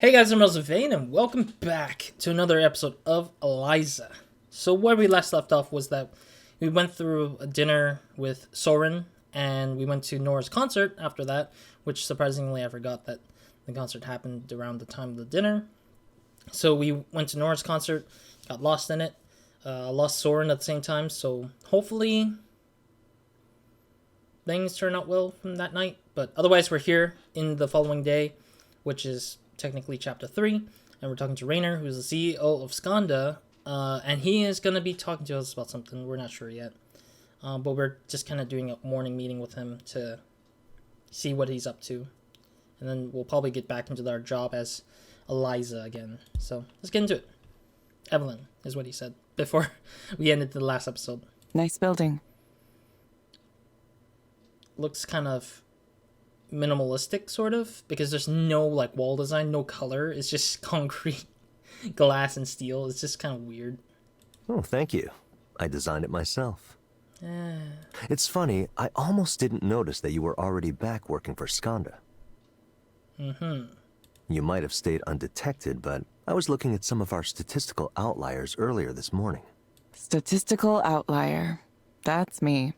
Hey guys, I'm RozaldVane, and welcome back to another episode of Eliza. So where we last left off was that we went through a dinner with Soren, and we went to Nora's concert after that, which surprisingly I forgot that the concert happened around the time of the dinner. So we went to Nora's concert, got lost in it, lost Soren at the same time, so hopefully things turn out well from that night. But otherwise we're here in the following day, which is technically chapter 3, and we're talking to Rainer, who's the CEO of Skanda, and he is going to be talking to us about something. We're not sure yet, but we're just kind of doing a morning meeting with him to see what he's up to, and then we'll probably get back into our job as Eliza again. So let's get into it. Evelyn is what he said before we ended the last episode. Nice building. Looks kind of minimalistic, sort of, because there's no like wall design, no color. It's just concrete, glass, and steel. It's just kind of weird. Oh, thank you. I designed it myself. It's funny, I almost didn't notice that you were already back working for Skanda. You might have stayed undetected, but I was looking at some of our statistical outliers earlier this morning. Statistical outlier. That's me.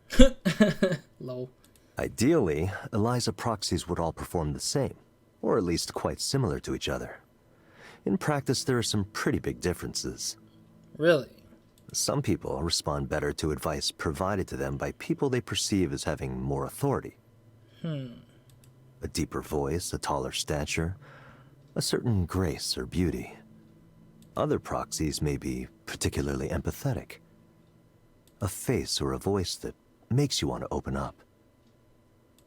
Low. Ideally, Eliza proxies would all perform the same, or at least quite similar to each other. In practice, there are some pretty big differences. Really? Some people respond better to advice provided to them by people they perceive as having more authority. A deeper voice, a taller stature, a certain grace or beauty. Other proxies may be particularly empathetic. A face or a voice that makes you want to open up.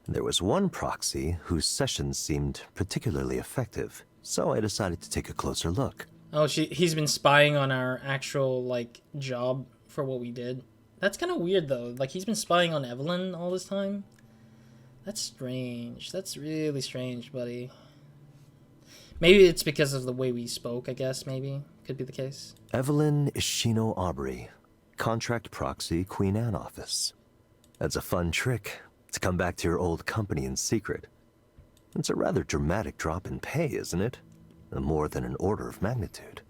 There was one proxy whose sessions seemed particularly effective, so I decided to take a closer look. Oh, he's been spying on our actual like job for what we did. That's kind of weird though. Like he's been spying on Evelyn all this time. That's strange. That's really strange, buddy. Maybe it's because of the way we spoke, I guess. Maybe could be the case. Evelyn Ishino Aubrey, contract proxy, Queen Anne office. That's a fun trick. To come back to your old company in secret. It's a rather dramatic drop in pay, isn't it? More than an order of magnitude.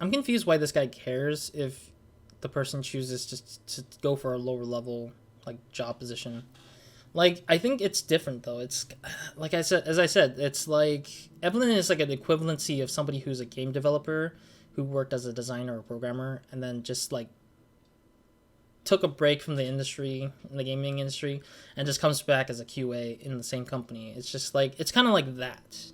I'm confused why this guy cares if the person chooses just to go for a lower level like job position. Like I think it's different though. It's like as I said, it's like Evelyn is like an equivalency of somebody who's a game developer who worked as a designer or programmer and then just like took a break from the industry, the gaming industry, and just comes back as a QA in the same company. It's just like, it's kind of like that.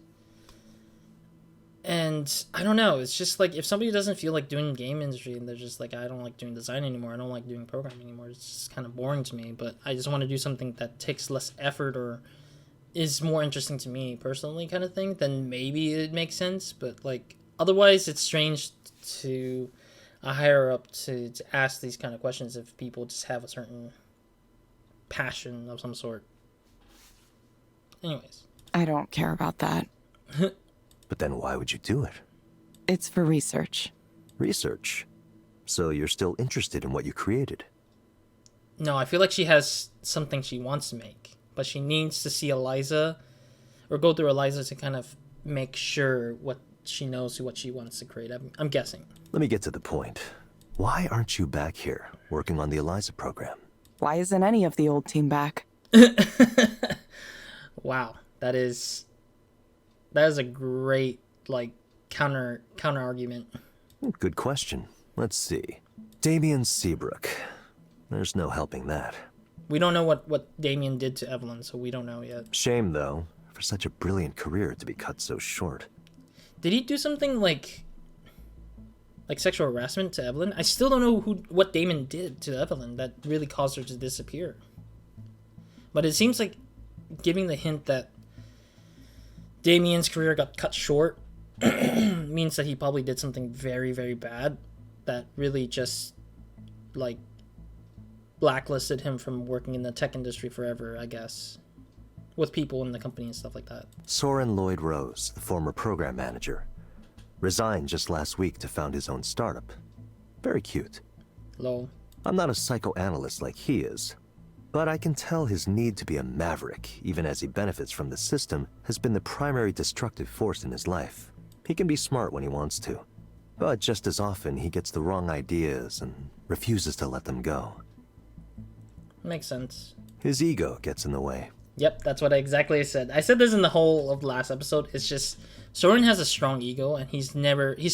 And I don't know, it's just like, if somebody doesn't feel like doing game industry and they're just like, I don't like doing design anymore, I don't like doing programming anymore, it's just kind of boring to me, but I just want to do something that takes less effort or is more interesting to me personally kind of thing, then maybe it makes sense, but like, otherwise it's strange to a higher up to ask these kind of questions if people just have a certain passion of some sort. Anyways. I don't care about that. But then why would you do it? It's for research. Research? So you're still interested in what you created? No, I feel like she has something she wants to make, but she needs to see Eliza, or go through Eliza to kind of make sure what she knows what she wants to create. I'm guessing. Let me get to the point. Why aren't you back here, working on the Eliza program? Why isn't any of the old team back? Wow, that is a great like counter argument. Good question. Let's see. Damien Seabrook. There's no helping that. We don't know what Damien did to Evelyn, so we don't know yet. Shame, though, for such a brilliant career to be cut so short. Did he do something like sexual harassment to Evelyn? I still don't know what Damon did to Evelyn that really caused her to disappear. But it seems like giving the hint that Damien's career got cut short means that he probably did something very, very bad that really just like blacklisted him from working in the tech industry forever, I guess. With people in the company and stuff like that. Soren Lloyd Rose, the former program manager, resigned just last week to found his own startup. Very cute. Lol. I'm not a psychoanalyst like he is, but I can tell his need to be a maverick, even as he benefits from the system, has been the primary destructive force in his life. He can be smart when he wants to, but just as often he gets the wrong ideas and refuses to let them go. Makes sense. His ego gets in the way. Yep, that's what I exactly said. I said this in the whole of the last episode. It's just Soren has a strong ego, and he's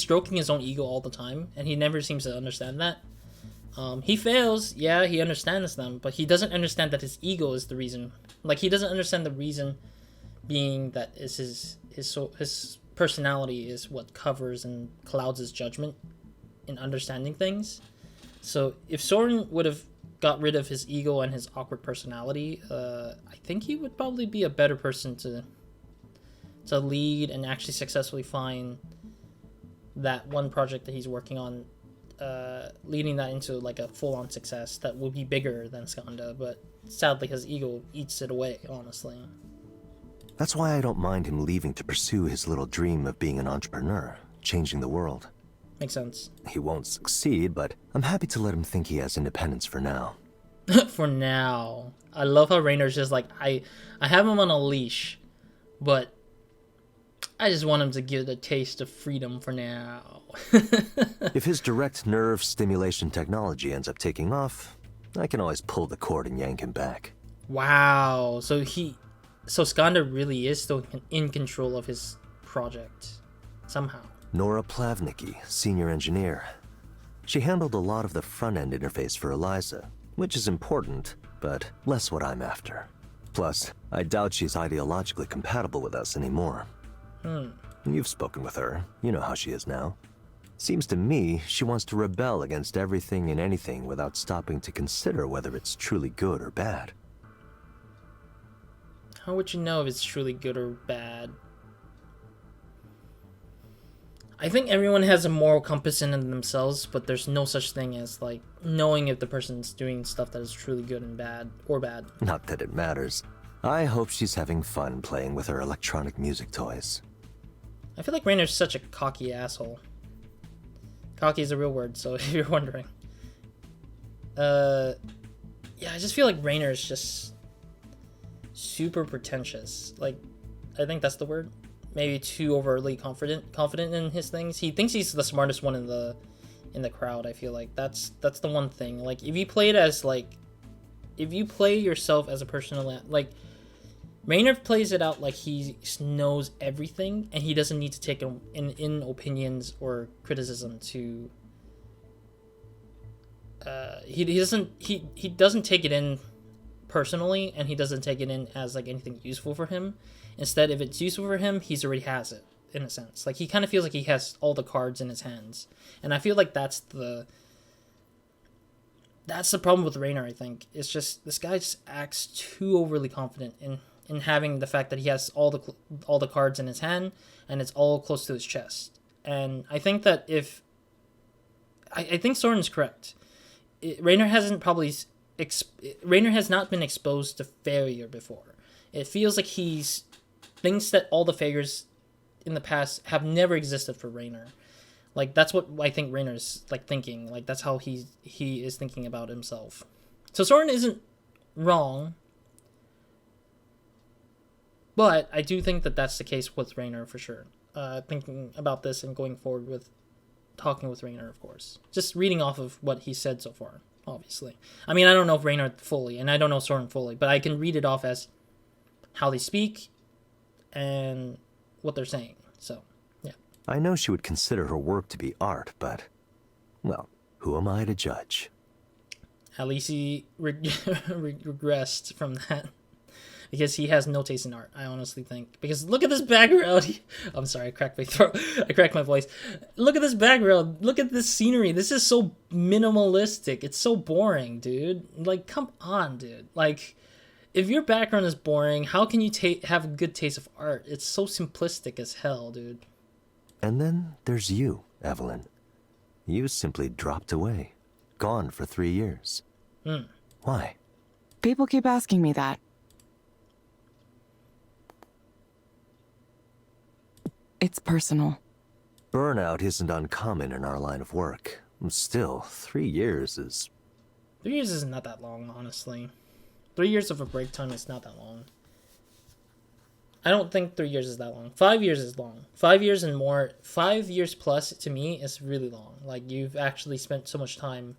stroking his own ego all the time, and he never seems to understand that. He fails, yeah, he understands them, but he doesn't understand that his ego is the reason. Like, he doesn't understand the reason being that is his personality is what covers and clouds his judgment in understanding things. So if Soren would have got rid of his ego and his awkward personality, I think he would probably be a better person to lead and actually successfully find that one project that he's working on, leading that into like a full-on success that will be bigger than Skanda. But sadly, his ego eats it away, honestly. That's why I don't mind him leaving to pursue his little dream of being an entrepreneur, changing the world. Makes sense. He won't succeed, but I'm happy to let him think he has independence for now. For now. I love how Rainer's just like, I have him on a leash, but I just want him to get a taste of freedom for now. If his direct nerve stimulation technology ends up taking off, I can always pull the cord and yank him back. Wow. So Skanda really is still in control of his project. Somehow. Nora Plavnicki, senior engineer. She handled a lot of the front-end interface for Eliza, which is important, but less what I'm after. Plus, I doubt she's ideologically compatible with us anymore. You've spoken with her. You know how she is now. Seems to me she wants to rebel against everything and anything without stopping to consider whether it's truly good or bad. How would you know if it's truly good or bad? I think everyone has a moral compass in themselves, but there's no such thing as like knowing if the person's doing stuff that is truly good and bad or bad. Not that it matters. I hope she's having fun playing with her electronic music toys. I feel like Rainer's such a cocky asshole. Cocky is a real word, so if you're wondering. Yeah, I just feel like Rainer is just super pretentious. Like, I think that's the word. Maybe too overly confident in his things. He thinks he's the smartest one in the crowd. I feel like that's the one thing. Like, if you play yourself as a person, like Rainer plays it out like he knows everything and he doesn't need to take in opinions or criticism to. He doesn't take it in personally, and he doesn't take it in as like anything useful for him. Instead, if it's useful for him, he's already has it, in a sense. Like, he kind of feels like he has all the cards in his hands. And I feel like that's the problem with Rainer, I think. It's just, this guy just acts too overly confident in having the fact that he has all the cards in his hand, and it's all close to his chest. And I think that I think Soren's correct. Rainer has not been exposed to failure before. It feels like he's thinks that all the failures in the past have never existed for Rainer. Like, that's what I think Rainer's like thinking. Like, that's how he is thinking about himself. So Soren isn't wrong, but I do think that that's the case with Rainer for sure. Thinking about this and going forward with talking with Rainer, of course. Just reading off of what he said so far, obviously. I mean, I don't know if Rainer fully, and I don't know Soren fully, but I can read it off as how they speak and what they're saying. So, yeah. I know she would consider her work to be art, but, well, who am I to judge? At least he regressed from that. Because he has no taste in art, I honestly think. Because look at this background. I'm sorry, I cracked my throat. I cracked my voice. Look at this background. Look at this scenery. This is so minimalistic. It's so boring, dude. Like, come on, dude. Like, if your background is boring, how can you have a good taste of art? It's so simplistic as hell, dude. And then there's you, Evelyn. You simply dropped away. Gone for 3 years. Why? People keep asking me that. It's personal. Burnout isn't uncommon in our line of work. Still, 3 years is... 3 years is not that long, honestly. 3 years of a break time is not that long. I don't think 3 years is that long. 5 years is long. 5 years and more. 5 years plus to me is really long. Like you've actually spent so much time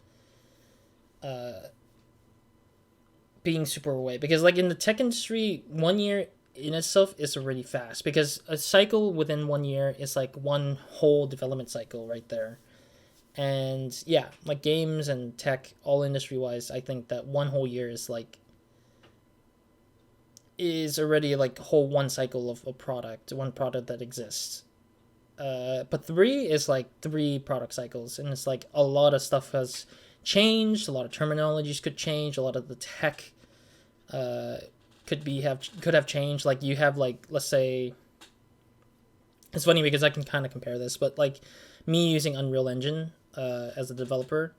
being super away. Because like in the tech industry, 1 year in itself is already fast. Because a cycle within 1 year is like one whole development cycle right there. And yeah, like games and tech, all industry wise, I think that one whole year is already like a whole one cycle of a product, one product that exists. But 3 is like 3 product cycles, and it's like a lot of stuff has changed, a lot of terminologies could change, a lot of the tech could have changed. Like you have like, let's say, it's funny because I can kind of compare this, but like me using Unreal Engine as a developer,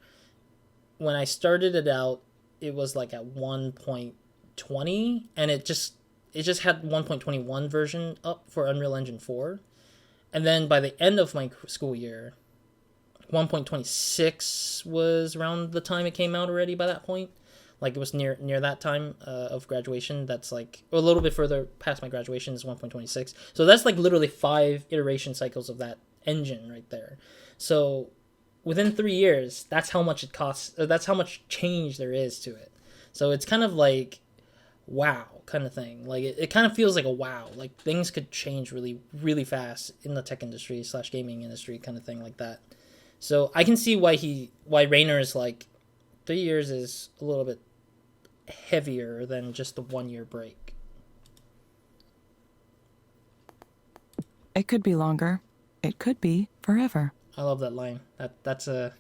when I started it out, it was like at 1.20, and it just had 1.21 version up for Unreal Engine 4. And then by the end of my school year, 1.26 was around the time it came out already by that point. Like it was near that time of graduation. That's like a little bit further past my graduation is 1.26. So that's like literally 5 iteration cycles of that engine right there. So within 3 years, that's how much it costs. That's how much change there is to it. So it's kind of like, wow, kind of thing. Like it kind of feels like a wow. Like things could change really, really fast in the tech industry / gaming industry, kind of thing like that. So I can see why Rainer is like 3 years is a little bit heavier than just the 1 year break. It could be longer. It could be forever. I love that line. That's a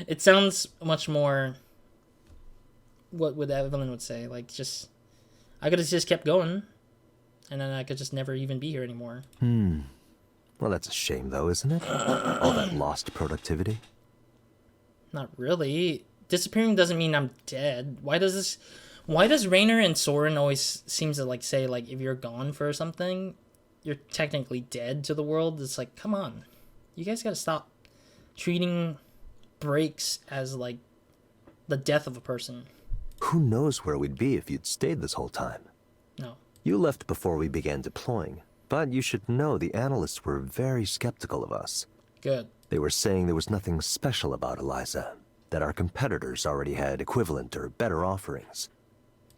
it sounds much more what Evelyn would say. Like just I could have just kept going, and then I could just never even be here anymore. Well, that's a shame though, isn't it? All that lost productivity. Not really. Disappearing doesn't mean I'm dead. Why does Rainer and Soren always seem to like say like if you're gone for something, you're technically dead to the world? It's like, come on. You guys gotta stop treating breaks as like the death of a person. Who knows where we'd be if you'd stayed this whole time? No. You left before we began deploying, but you should know the analysts were very skeptical of us. Good. They were saying there was nothing special about Eliza, that our competitors already had equivalent or better offerings.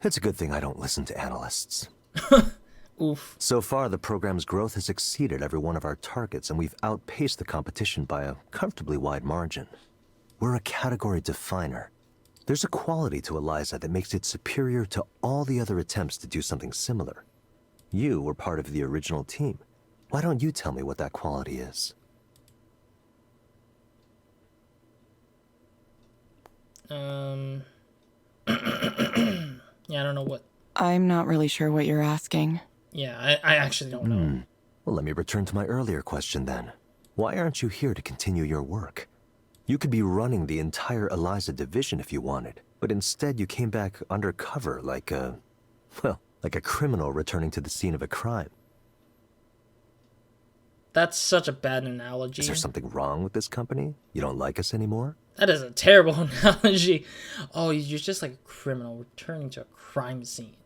It's a good thing I don't listen to analysts. Oof. So far, the program's growth has exceeded every one of our targets, and we've outpaced the competition by a comfortably wide margin. We're a category definer. There's a quality to Eliza that makes it superior to all the other attempts to do something similar. You were part of the original team. Why don't you tell me what that quality is? Yeah, I don't know what. I'm not really sure what you're asking. Yeah, I actually don't know. Well, let me return to my earlier question then. Why aren't you here to continue your work? You could be running the entire Eliza division if you wanted, but instead you came back undercover like a criminal returning to the scene of a crime. That's such a bad analogy. Is there something wrong with this company? You don't like us anymore? That is a terrible analogy. Oh, you're just like a criminal returning to a crime scene.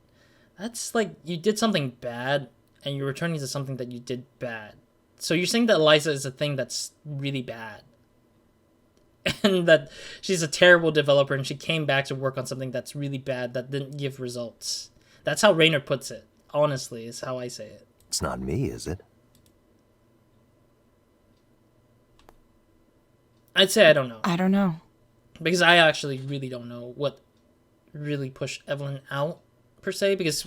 That's like you did something bad and you're returning to something that you did bad. So you're saying that Eliza is a thing that's really bad. And that she's a terrible developer and she came back to work on something that's really bad that didn't give results. That's how Rainer puts it. Honestly, is how I say it. It's not me, is it? I'd say I don't know. I don't know. Because I actually really don't know what really pushed Evelyn out, per se. Because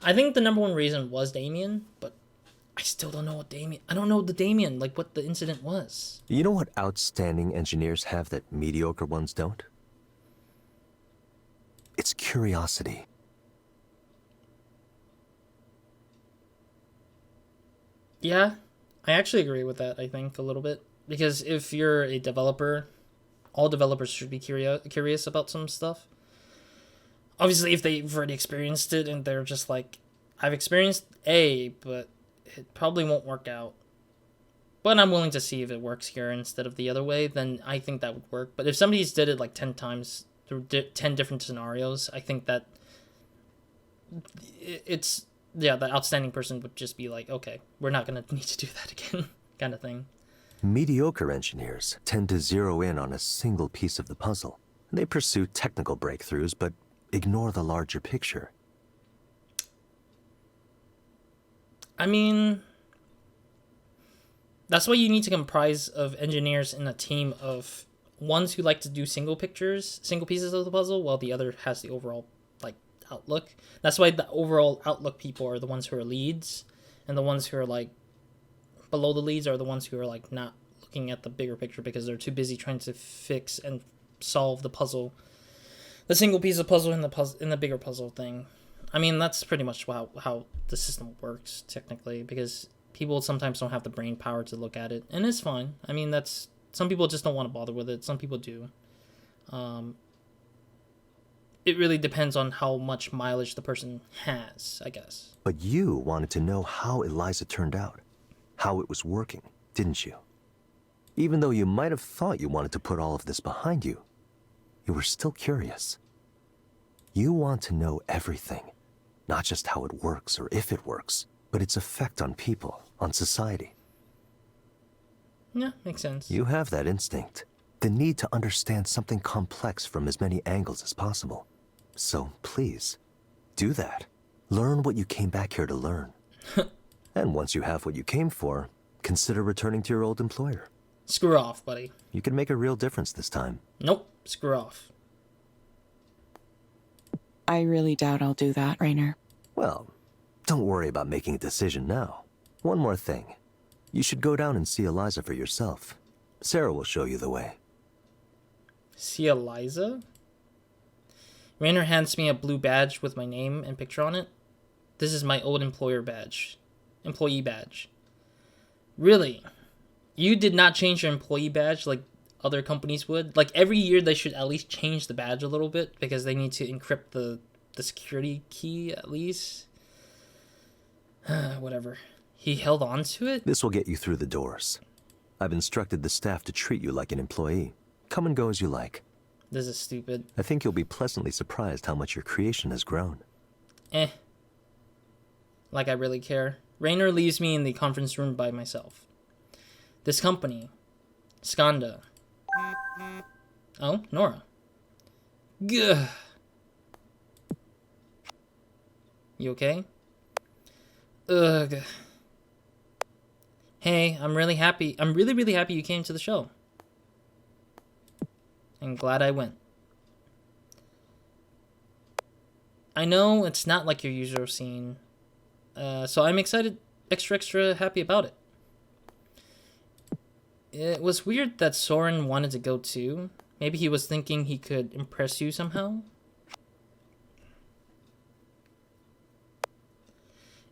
I think the number one reason was Damien, but I still don't know I don't know the Damien, like what the incident was. You know what outstanding engineers have that mediocre ones don't? It's curiosity. Yeah, I actually agree with that, I think, a little bit. Because if you're a developer, all developers should be curious about some stuff. Obviously, if they've already experienced it and they're just like, I've experienced A, but it probably won't work out. But I'm willing to see if it works here instead of the other way, then I think that would work. But if somebody's did it like 10 times through 10 different scenarios, I think that it's yeah, the outstanding person would just be like, okay, we're not gonna need to do that again, kind of thing. Mediocre engineers tend to zero in on a single piece of the puzzle. They pursue technical breakthroughs, but ignore the larger picture. I mean, that's why you need to comprise of engineers in a team of ones who like to do single pieces of the puzzle, while the other has the overall like outlook. That's why the overall outlook people are the ones who are leads, and the ones who are like below the leads are the ones who are like not looking at the bigger picture because they're too busy trying to fix and solve the puzzle, the single piece of puzzle in the bigger puzzle thing. I mean, that's pretty much how the system works technically, because people sometimes don't have the brain power to look at it, and it's fine. I mean, that's some people just don't want to bother with it. Some people do. It really depends on how much mileage the person has, I guess. But you wanted to know how Eliza turned out, how it was working, didn't you? Even though you might have thought you wanted to put all of this behind you, you were still curious. You want to know everything, not just how it works or if it works, but its effect on people, on society. Yeah, makes sense. You have that instinct, the need to understand something complex from as many angles as possible. So please, do that. Learn what you came back here to learn. And once you have what you came for, consider returning to your old employer. Screw off, buddy. You can make a real difference this time. Nope, screw off. I really doubt I'll do that, Rainer. Well, don't worry about making a decision now. One more thing. You should go down and see Eliza for yourself. Sarah will show you the way. See Eliza? Rainer hands me a blue badge with my name and picture on it. This is my old employee badge. Really? You did not change your employee badge like other companies would? Like every year they should at least change the badge a little bit because they need to encrypt the security key at least. Whatever. He held on to it? This will get you through the doors. I've instructed the staff to treat you like an employee. Come and go as you like. This is stupid. I think you'll be pleasantly surprised how much your creation has grown. Like I really care. Rainer leaves me in the conference room by myself. This company, Skanda. Oh, Nora. Gah. You okay? Ugh. Hey, I'm really happy. I'm really, really happy you came to the show. I'm glad I went. I know it's not like your usual scene, so I'm excited, extra happy about it. It was weird that Soren wanted to go too. Maybe he was thinking he could impress you somehow.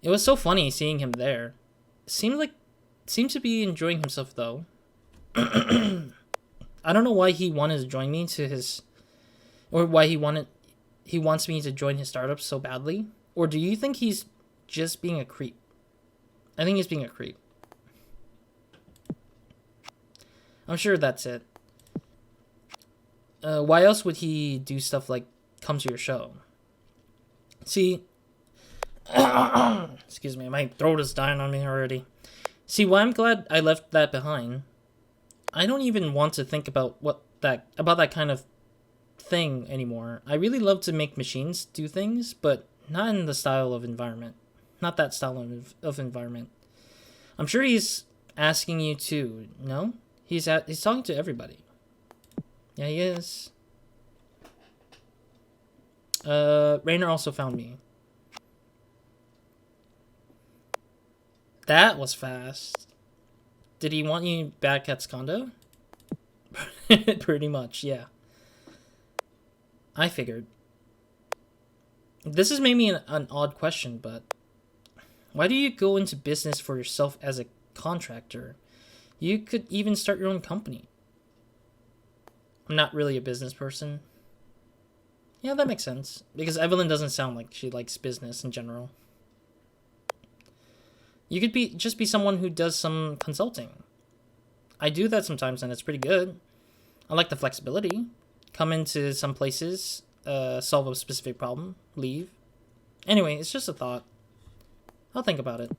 It was so funny seeing him there. Seemed to be enjoying himself though. I don't know why he wanted to join me to his, or why he wants me to join his startup so badly. Or do you think he's just being a creep? I think he's being a creep. I'm sure that's it. Why else would he do stuff like come to your show? See, excuse me, my throat is dying on me already. See, why I'm glad I left that behind. I don't even want to think about that kind of thing anymore. I really love to make machines do things, but not in the style of environment. Not that style of environment. I'm sure he's asking you too, no? He's talking to everybody. Yeah, he is. Rainer also found me. That was fast. Did he want you back at Skanda? Pretty much, yeah. I figured. This is maybe an odd question, but why do you go into business for yourself as a contractor? You could even start your own company. I'm not really a business person. Yeah, that makes sense. Because Evelyn doesn't sound like she likes business in general. You could just be someone who does some consulting. I do that sometimes and it's pretty good. I like the flexibility. Come into some places, solve a specific problem, leave. Anyway, it's just a thought. I'll think about it.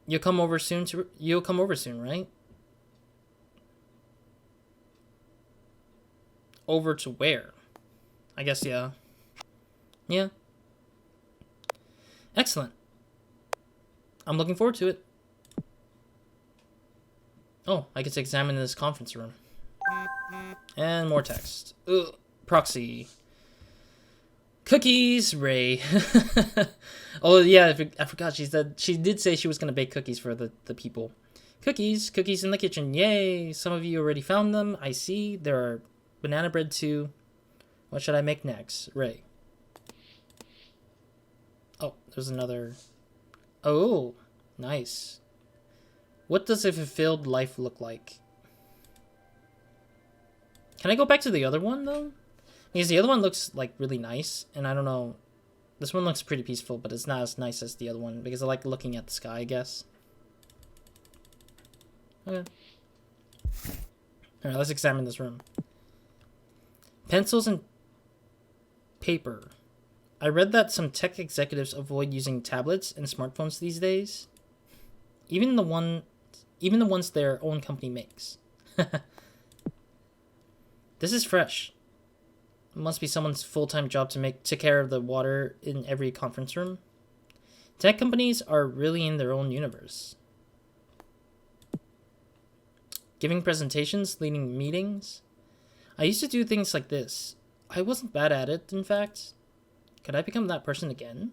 You'll come over soon, right? Over to where? I guess, yeah. Yeah. Excellent. I'm looking forward to it. Oh, I get to examine this conference room. And more text. Ugh. Proxy. Cookies, Ray. Oh, yeah, I forgot. She did say she was going to bake cookies for the people. Cookies in the kitchen. Yay. Some of you already found them. I see. There are banana bread too. What should I make next? Ray. Oh, there's another. Oh, nice. What does a fulfilled life look like? Can I go back to the other one, though? Because the other one looks, like, really nice. And I don't know. This one looks pretty peaceful, but it's not as nice as the other one. Because I like looking at the sky, I guess. Okay. Alright, let's examine this room. Pencils and paper. I read that some tech executives avoid using tablets and smartphones these days. Even the ones their own company makes. This is fresh. It must be someone's full-time job to take care of the water in every conference room. Tech companies are really in their own universe. Giving presentations, leading meetings. I used to do things like this. I wasn't bad at it, in fact. Could I become that person again?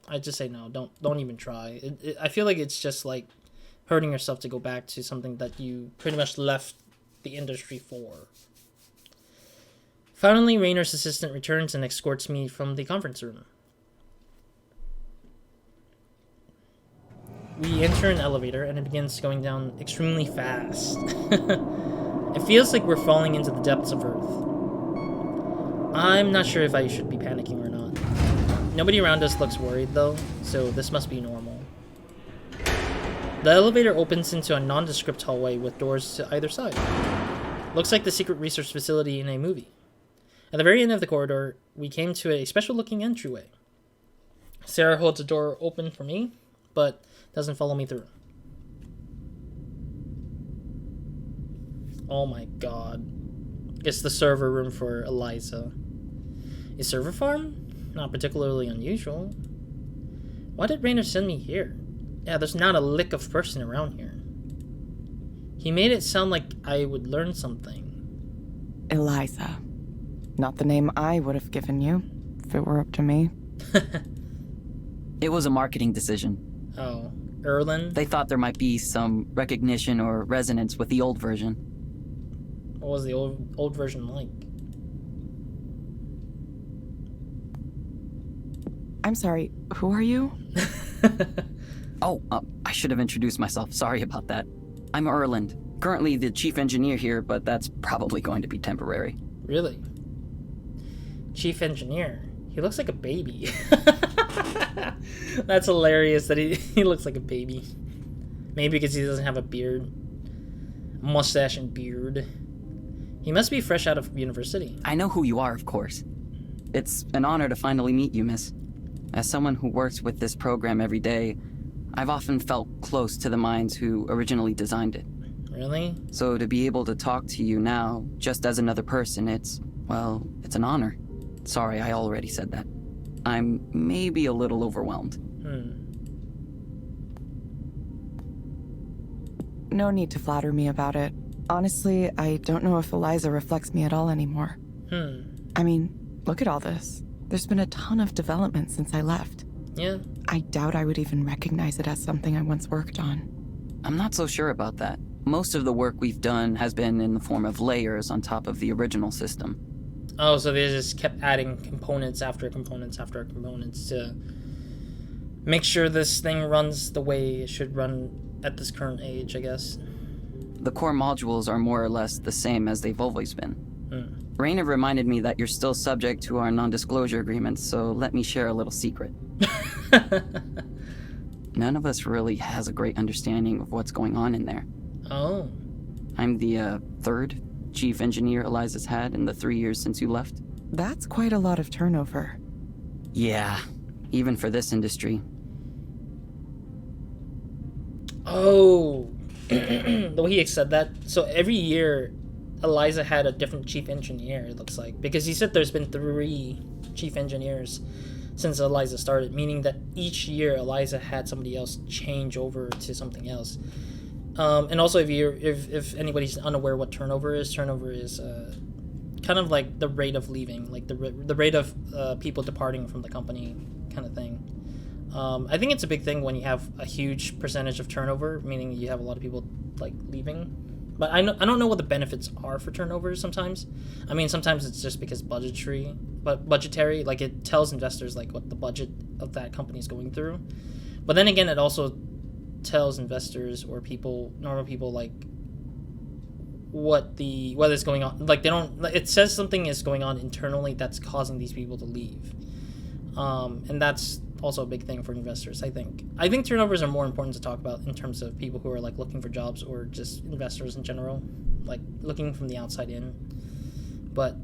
I'd just say no. Don't even try. I feel like it's just like hurting yourself to go back to something that you pretty much left the industry for. Finally, Raynor's assistant returns and escorts me from the conference room. We enter an elevator and it begins going down extremely fast. It feels like we're falling into the depths of Earth. I'm not sure if I should be panicking or not. Nobody around us looks worried though, so this must be normal. The elevator opens into a nondescript hallway with doors to either side. Looks like the secret research facility in a movie. At the very end of the corridor, we came to a special-looking entryway. Sarah holds the door open for me, but doesn't follow me through. Oh my god. It's the server room for Eliza. A server farm? Not particularly unusual. Why did Raynor send me here? Yeah, there's not a lick of person around here. He made it sound like I would learn something. Eliza. Not the name I would have given you, if it were up to me. It was a marketing decision. Oh, Erlen? They thought there might be some recognition or resonance with the old version. What was the old version like? I'm sorry, who are you? Oh, I should have introduced myself. Sorry about that. I'm Erland, currently the chief engineer here, but that's probably going to be temporary. Really? Chief engineer? He looks like a baby. That's hilarious that he looks like a baby. Maybe because he doesn't have a beard. Mustache and beard. He must be fresh out of university. I know who you are, of course. It's an honor to finally meet you, miss. As someone who works with this program every day, I've often felt close to the minds who originally designed it. Really? So to be able to talk to you now, just as another person, it's an honor. Sorry, I already said that. I'm maybe a little overwhelmed. No need to flatter me about it. Honestly, I don't know if Eliza reflects me at all anymore. I mean, look at all this. There's been a ton of development since I left. Yeah. I doubt I would even recognize it as something I once worked on. I'm not so sure about that. Most of the work we've done has been in the form of layers on top of the original system. Oh, so they just kept adding components after components after components to make sure this thing runs the way it should run at this current age, I guess. The core modules are more or less the same as they've always been. Raynor reminded me that you're still subject to our non-disclosure agreements, so let me share a little secret. None of us really has a great understanding of what's going on in there. Oh. I'm the third chief engineer Eliza's had in the 3 years since you left. That's quite a lot of turnover. Yeah, even for this industry. Oh, the way he said that. So every year, Eliza had a different chief engineer, it looks like. Because he said there's been 3 chief engineers since Eliza started, meaning that each year Eliza had somebody else change over to something else. And also, if anybody's unaware what turnover is kind of like the rate of leaving, like the rate of people departing from the company, kind of thing. I think it's a big thing when you have a huge percentage of turnover, meaning you have a lot of people like leaving. But I don't know what the benefits are for turnover sometimes. I mean, sometimes it's just because budgetary, like it tells investors like what the budget of that company is going through. But then again, it also tells investors or normal people, like what is going on. Like it says something is going on internally that's causing these people to leave. And that's also a big thing for investors, I think. I think turnovers are more important to talk about in terms of people who are like looking for jobs or just investors in general, like looking from the outside in. But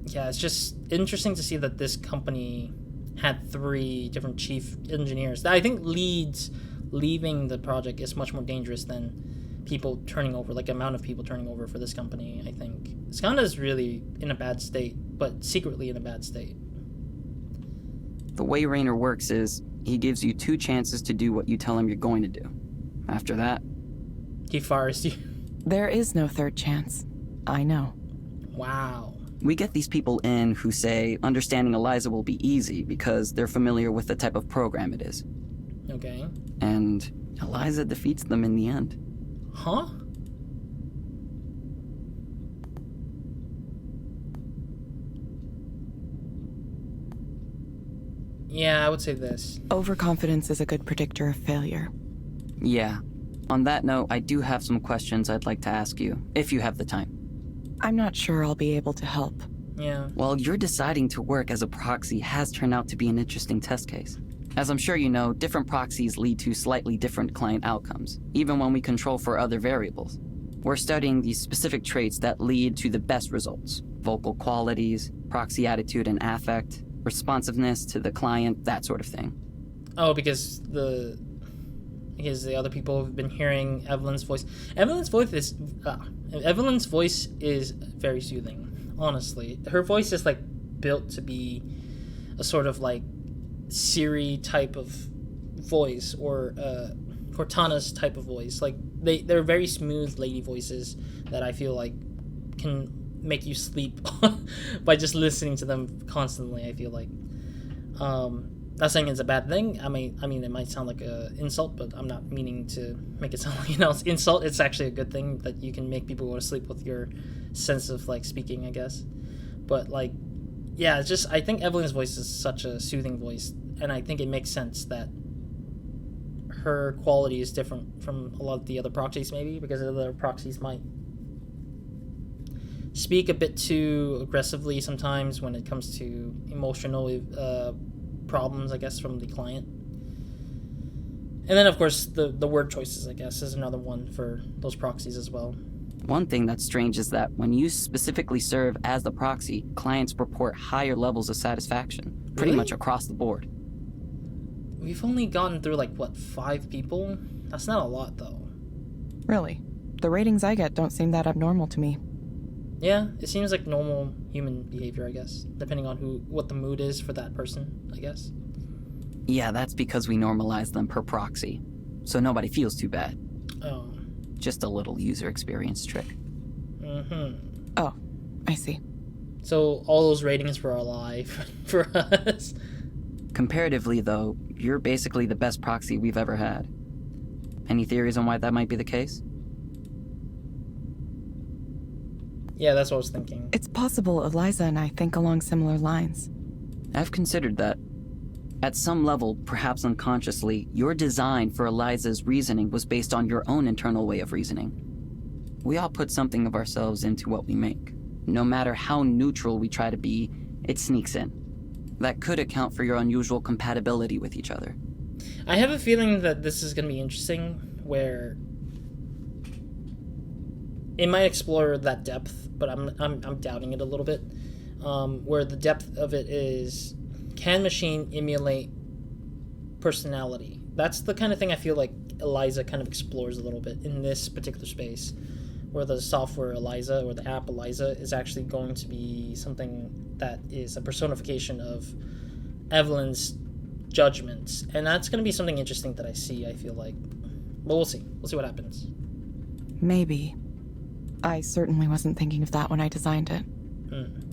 yeah, it's just interesting to see that this company had 3 different chief engineers. I think leaving the project is much more dangerous than people turning over, like amount of people turning over for this company, I think. Skanda is really in a bad state, but secretly in a bad state. The way Raynor works is, he gives you 2 chances to do what you tell him you're going to do. After that, He fires you. There is no third chance. I know. Wow. we get these people in who say understanding Eliza will be easy because they're familiar with the type of program it is. Okay. And Eliza defeats them in the end. Huh? Yeah, I would say this. Overconfidence is a good predictor of failure. Yeah. On that note, I do have some questions I'd like to ask you, if you have the time. I'm not sure I'll be able to help. Yeah. Well, your deciding to work as a proxy has turned out to be an interesting test case. As I'm sure you know, different proxies lead to slightly different client outcomes, even when we control for other variables. We're studying these specific traits that lead to the best results. Vocal qualities, proxy attitude and affect, responsiveness to the client, that sort of thing. Oh, because the other people have been hearing Evelyn's voice. Evelyn's voice is very soothing, honestly. Her voice is like built to be a sort of like Siri type of voice, or Cortana's type of voice. Like they're very smooth lady voices that I feel like can make you sleep by just listening to them constantly. I feel like not saying it's a bad thing. I mean it might sound like an insult, but I'm not meaning to make it sound like an insult. It's actually a good thing that you can make people go to sleep with your sense of like speaking, I guess. But like, yeah, it's just, I think Evelyn's voice is such a soothing voice, and I think it makes sense that her quality is different from a lot of the other proxies, maybe because the other proxies might speak a bit too aggressively sometimes when it comes to emotional problems, I guess, from the client. And then, of course, the word choices, I guess, is another one for those proxies as well. One thing that's strange is that when you specifically serve as the proxy, clients report higher levels of satisfaction, pretty Really? much across the board. We've only gotten through, like, what, 5 people? That's not a lot, though. Really? The ratings I get don't seem that abnormal to me. Yeah, it seems like normal human behavior, I guess, depending on what the mood is for that person, I guess. Yeah, that's because we normalize them per proxy, so nobody feels too bad. Oh. Just a little user experience trick. Mm-hmm. Oh, I see. So all those ratings were a lie for us. Comparatively, though, you're basically the best proxy we've ever had. Any theories on why that might be the case? Yeah, that's what I was thinking. It's possible Eliza and I think along similar lines. I've considered that. At some level, perhaps unconsciously, your design for Eliza's reasoning was based on your own internal way of reasoning. We all put something of ourselves into what we make. No matter how neutral we try to be, it sneaks in. That could account for your unusual compatibility with each other. I have a feeling that this is going to be interesting, where it might explore that depth, but I'm doubting it a little bit. where the depth of it is, can machine emulate personality? That's the kind of thing I feel like Eliza kind of explores a little bit in this particular space, where the software Eliza, or the app Eliza, is actually going to be something that is a personification of Evelyn's judgments. And that's going to be something interesting that I see, I feel like. But we'll see. We'll see what happens. Maybe. I certainly wasn't thinking of that when I designed it.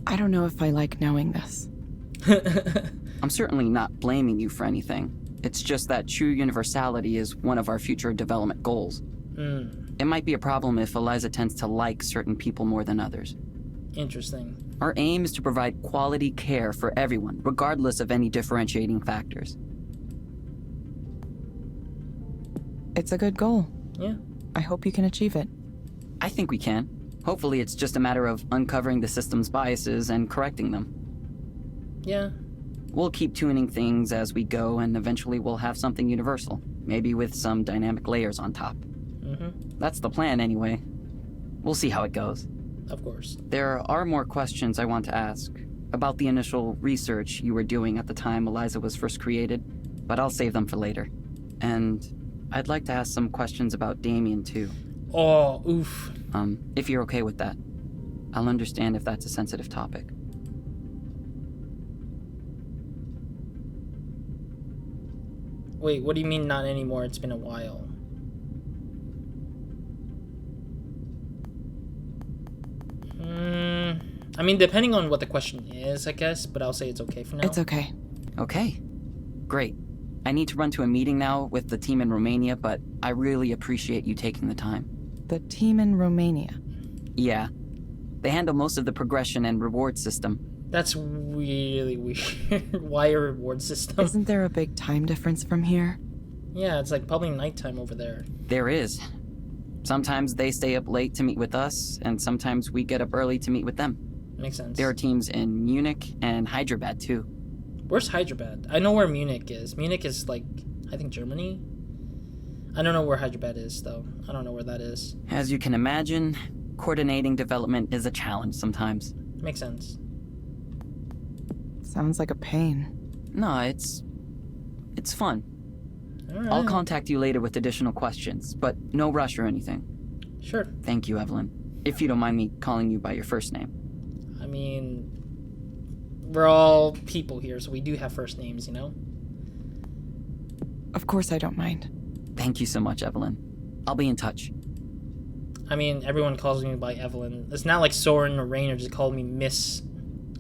I don't know if I like knowing this. I'm certainly not blaming you for anything. It's just that true universality is one of our future development goals. It might be a problem if Eliza tends to like certain people more than others. Interesting. Our aim is to provide quality care for everyone, regardless of any differentiating factors. It's a good goal. Yeah. I hope you can achieve it. I think we can. Hopefully it's just a matter of uncovering the system's biases and correcting them. Yeah. We'll keep tuning things as we go, and eventually we'll have something universal, maybe with some dynamic layers on top. That's the plan anyway. We'll see how it goes. Of course. There are more questions I want to ask about the initial research you were doing at the time Eliza was first created, but I'll save them for later. And I'd like to ask some questions about Damien too. Oh, oof. If you're okay with that. I'll understand if that's a sensitive topic. Wait, what do you mean not anymore? It's been a while. I mean, depending on what the question is, I guess, but I'll say it's okay for now. It's okay. Okay. Great. I need to run to a meeting now with the team in Romania, but I really appreciate you taking the time. The team in Romania. Yeah. They handle most of the progression and reward system. That's really weird. Why a reward system? Isn't there a big time difference from here? Yeah, it's like probably nighttime over there. There is. Sometimes they stay up late to meet with us, and sometimes we get up early to meet with them. Makes sense. There are teams in Munich and Hyderabad too. Where's Hyderabad? I know where Munich is. Munich is like, I think Germany? I don't know where Hyderabad is, though. I don't know where that is. As you can imagine, coordinating development is a challenge sometimes. Makes sense. Sounds like a pain. No, it's fun. Alright. I'll contact you later with additional questions, but no rush or anything. Sure. Thank you, Evelyn. If you don't mind me calling you by your first name. I mean, we're all people here, so we do have first names, you know? Of course I don't mind. Thank you so much, Evelyn. I'll be in touch. I mean, everyone calls me by Evelyn. It's not like Soren or Rainer just called me Miss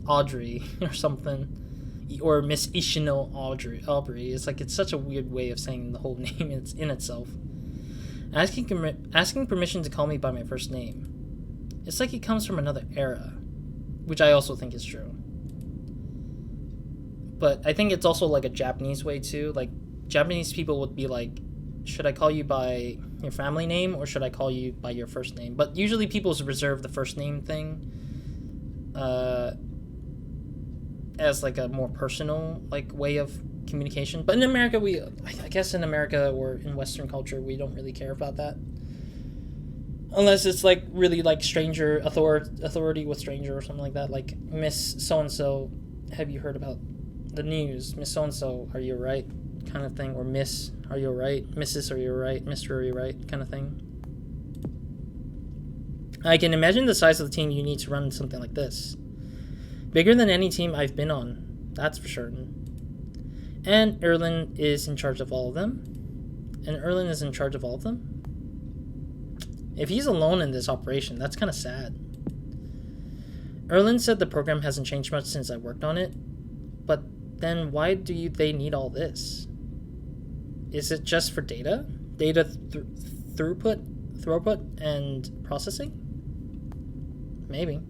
Audrey or something. Or Miss Ishino Aubrey. It's like, it's such a weird way of saying the whole name in itself. Asking permission to call me by my first name. It's like it comes from another era. Which I also think is true. But I think it's also like a Japanese way too. Like, Japanese people would be like, should I call you by your family name or should I call you by your first name? But usually people reserve the first name thing as like a more personal like way of communication. But in America, I guess in America or in Western culture, we don't really care about that. Unless it's like really like stranger authority with stranger or something like that. Like, Miss So-and-so, have you heard about the news? Miss So-and-so, are you right? Kind of thing. Or Miss, are you right? Mrs., are you right? Mr., are you right? Kind of thing. I can imagine the size of the team you need to run something like this. Bigger than any team I've been on, that's for certain. And Erlen is in charge of all of them. If he's alone in this operation, that's kind of sad. Erlen said the program hasn't changed much since I worked on it, but then why do they need all this? Is it just for data? Throughput and processing? Maybe.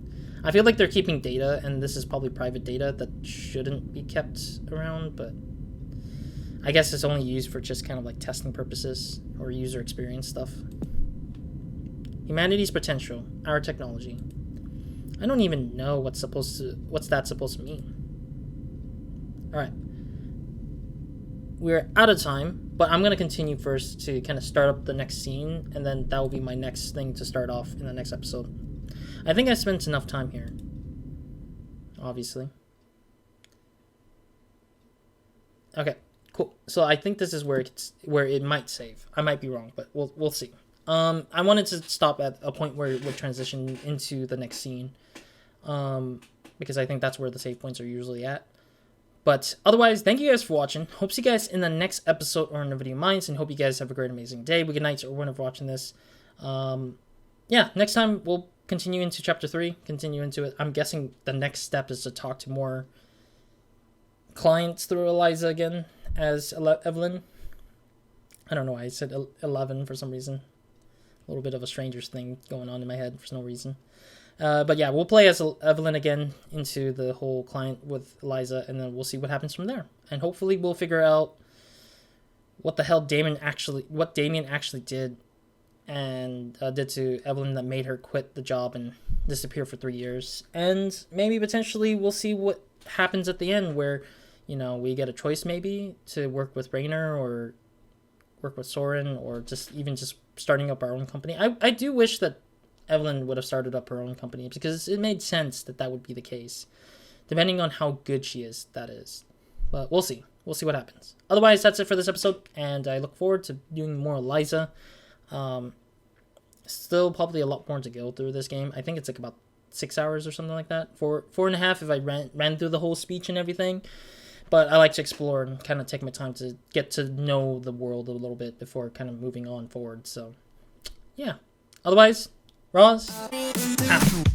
I feel like they're keeping data, and this is probably private data that shouldn't be kept around, but I guess it's only used for just kind of like testing purposes or user experience stuff. Humanity's potential, our technology. I don't even know what's that supposed to mean. Alright. We're out of time, but I'm going to continue first to kind of start up the next scene, and then that will be my next thing to start off in the next episode. I think I spent enough time here. obviously. Okay, cool. So I think this is where it might save. I might be wrong, but we'll see. I wanted to stop at a point where it would transition into the next scene, because I think that's where the save points are usually at. But otherwise, thank you guys for watching. Hope to see you guys in the next episode or in the video minds, and hope you guys have a great, amazing day, week, nights, or whenever watching this. Yeah, next time we'll continue into chapter 3, continue into it. I'm guessing the next step is to talk to more clients through Eliza again as Evelyn. I don't know why I said 11 for some reason. A little bit of a stranger's thing going on in my head for no reason. But yeah, we'll play as Evelyn again into the whole client with Eliza, and then we'll see what happens from there. And hopefully we'll figure out what the hell Damien actually did and did to Evelyn that made her quit the job and disappear for 3 years. And maybe potentially we'll see what happens at the end, where, you know, we get a choice maybe to work with Rainer or work with Soren, or just starting up our own company. I do wish that Evelyn would have started up her own company, because it made sense that would be the case, depending on how good she is, that is. But we'll see. We'll see what happens. Otherwise, that's it for this episode, and I look forward to doing more Eliza. Still probably a lot more to go through this game. I think it's like about 6 hours or something like that. 4.5 if I ran through the whole speech and everything. But I like to explore and kind of take my time to get to know the world a little bit before kind of moving on forward. So, yeah. Otherwise, Roz, out.